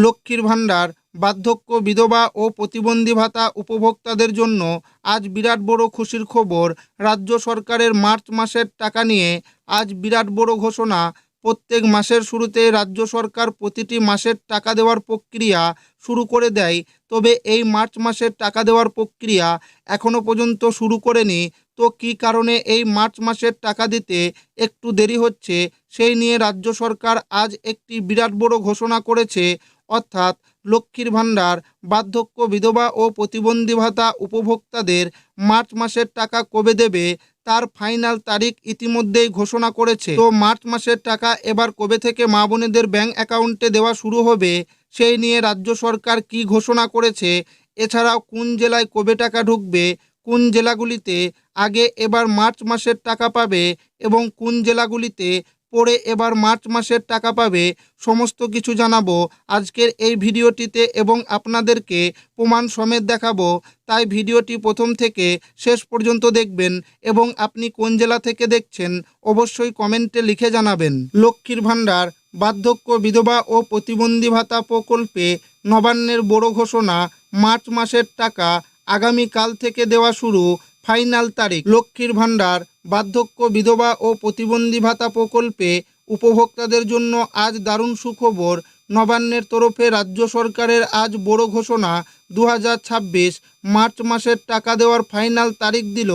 লক্ষ্মীর ভাণ্ডার, বার্ধক্য, বিধবা ও প্রতিবন্ধী ভাতা উপভোক্তাদের জন্য আজ বিরাট বড় খুশির খবর। রাজ্য সরকারের মার্চ মাসের টাকা নিয়ে আজ বিরাট বড় ঘোষণা। প্রত্যেক মাসের শুরুতে রাজ্য সরকার প্রতিটি মাসের টাকা দেওয়ার প্রক্রিয়া শুরু করে দেয়। তবে এই মার্চ মাসের টাকা দেওয়ার প্রক্রিয়া এখনও পর্যন্ত শুরু করেনি। তো কী কারণে এই মার্চ মাসের টাকা দিতে একটু দেরি হচ্ছে, সেই নিয়ে রাজ্য সরকার আজ একটি বিরাট বড় ঘোষণা করেছে। অর্থাৎ লক্ষ্মীর ভাণ্ডার, বার্ধক্য, বিধবা ও প্রতিবন্ধী ভাতা উপভোক্তাদের মার্চ মাসের টাকা কবে দেবে তার ফাইনাল তারিখ ইতিমধ্যেই ঘোষণা করেছে। তো মার্চ মাসের টাকা এবার কবে থেকে মা বোনেদের ব্যাংক অ্যাকাউন্টে দেওয়া শুরু হবে, সেই নিয়ে রাজ্য সরকার কি ঘোষণা করেছে, এছাড়াও কোন জেলায় কবে টাকা ঢুকবে, কোন জেলাগুলিতে আগে এবার মার্চ মাসের টাকা পাবে এবং কোন জেলাগুলিতে পরে এবার মার্চ মাসের টাকা পাবে, সমস্ত কিছু জানাবো আজকের এই ভিডিওটিতে এবং আপনাদেরকে প্রমাণ সমেত দেখাবো। তাই ভিডিওটি প্রথম থেকে শেষ পর্যন্ত দেখবেন এবং আপনি কোন জেলা থেকে দেখছেন অবশ্যই কমেন্টে লিখে জানাবেন। লক্ষ্মীর ভাণ্ডার, বার্ধক্য, বিধবা ও প্রতিবন্ধী ভাতা প্রকল্পে নবান্নের বড় ঘোষণা। মার্চ মাসের টাকা আগামীকাল থেকে দেওয়া শুরু। ফাইনাল তারিখ। লক্ষ্মীর ভাণ্ডার, বার্ধক্য, বিধবা ও প্রতিবন্ধী ভাতা প্রকল্পে উপভোক্তাদের জন্য আজ দারুণ সুখবর। নবান্নের তরফে রাজ্য সরকারের আজ বড় ঘোষণা। 2026 মার্চ মাসের টাকা দেওয়ার ফাইনাল তারিখ দিল।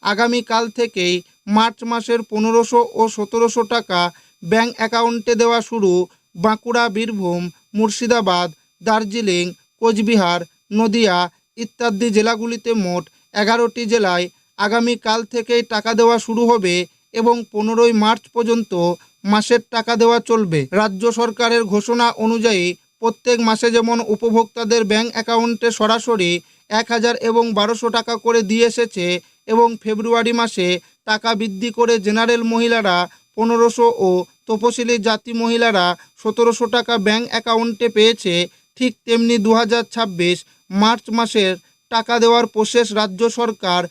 আগামীকাল থেকেই মার্চ মাসের 1500 ও 1700 টাকা ব্যাংক অ্যাকাউন্টে দেওয়া শুরু। বাঁকুড়া, বীরভূম, মুর্শিদাবাদ, দার্জিলিং, কোচবিহার, নদিয়া ইত্যাদি জেলাগুলিতে মোট 11টি জেলায় আগামীকাল থেকেই টাকা দেওয়া শুরু হবে এবং 15ই মার্চ পর্যন্ত মাসের টাকা দেওয়া চলবে। রাজ্য সরকারের ঘোষণা অনুযায়ী প্রত্যেক মাসে যেমন উপভোক্তাদের ব্যাংক অ্যাকাউন্টে সরাসরি 1000 এবং 1200 টাকা করে দিয়ে এসেছে এবং ফেব্রুয়ারি মাসে টাকা বৃদ্ধি করে জেনারেল মহিলারা 1500 ও তপশিলি জাতি মহিলারা 1700 টাকা ব্যাংক অ্যাকাউন্টে পেয়েছে, ঠিক তেমনি 2026 মার্চ মাসের টাকা দেওয়ার প্রসেস রাজ্য সরকার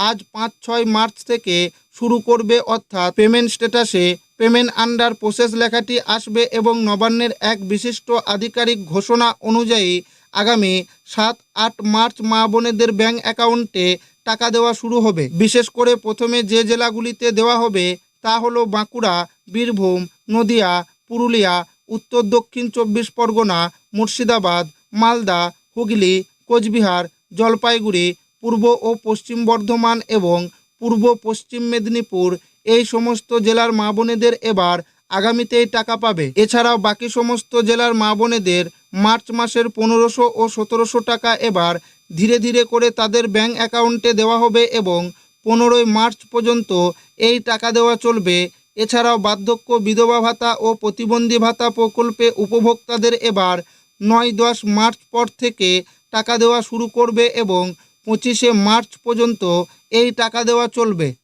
আজ 5-6 মার্চ থেকে শুরু করবে। অর্থাৎ পেমেন্ট স্ট্যাটাসে পেমেন্ট আন্ডার প্রসেস লেখাটি আসবে এবং নবান্নের এক বিশিষ্ট আধিকারিক ঘোষণা অনুযায়ী আগামী 7-8 মার্চ মা বোনেদের ব্যাংক অ্যাকাউন্টে টাকা দেওয়া শুরু হবে। বিশেষ করে প্রথমে যে জেলাগুলিতে দেওয়া হবে তা হলো বাঁকুড়া, বীরভূম, নদিয়া, পুরুলিয়া, উত্তর দক্ষিণ 24 পরগনা, মুর্শিদাবাদ, মালদা, হুগলি, কোচবিহার, জলপাইগুড়ি, পূর্ব ও পশ্চিম বর্ধমান এবং পূর্ব পশ্চিম মেদিনীপুর। এই সমস্ত জেলার মা বোনেদের এবার আগামীতেই টাকা পাবে। এছাড়াও বাকি সমস্ত জেলার মা বোনেদের মার্চ মাসের 1500 ও 1700 টাকা এবার ধীরে ধীরে করে তাদের ব্যাংক অ্যাকাউন্টে দেওয়া হবে এবং 15ই মার্চ পর্যন্ত এই টাকা দেওয়া চলবে। এছাড়াও বার্ধক্য, বিধবা ভাতা ও প্রতিবন্ধী ভাতা প্রকল্পে উপভোক্তাদের এবার 9-10 মার্চ পর থেকে টাকা দেওয়া শুরু করবে এবং 25শে মার্চ পর্যন্ত এই টাকা দেওয়া চলবে।